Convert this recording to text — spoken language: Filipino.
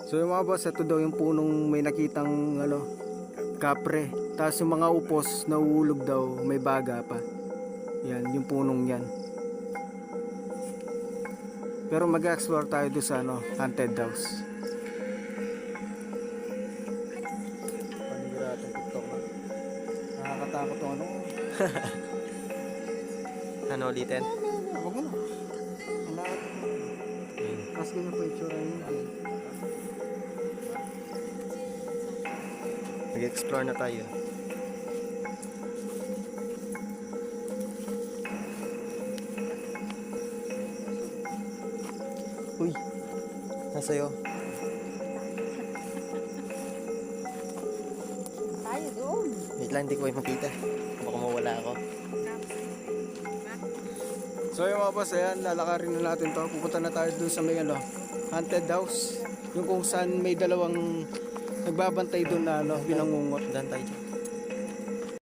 So yung mga boss, ito daw yung punong may nakitang kapre. Tapos yung mga upos na uulog daw, may baga pa. Yan, yung punong yan. Pero mag-explore tayo doon sa haunted house. Panigurado TikTok na. Nakakatakot yung Ano ulitin? Huwag mo na. Mas ganyan po yung tsura yun. Mag-explore na tayo. Uy, nasa'yo. Tayo doon. Wait lang, hindi ko kayo makita. Baka mawala ako. So yung mga boss, ayan, lalakarin na natin to. Pupunta na tayo dun sa may haunted house. Yung kung saan may dalawang nagbabantay dun na binangungot. Dan tayo dyan.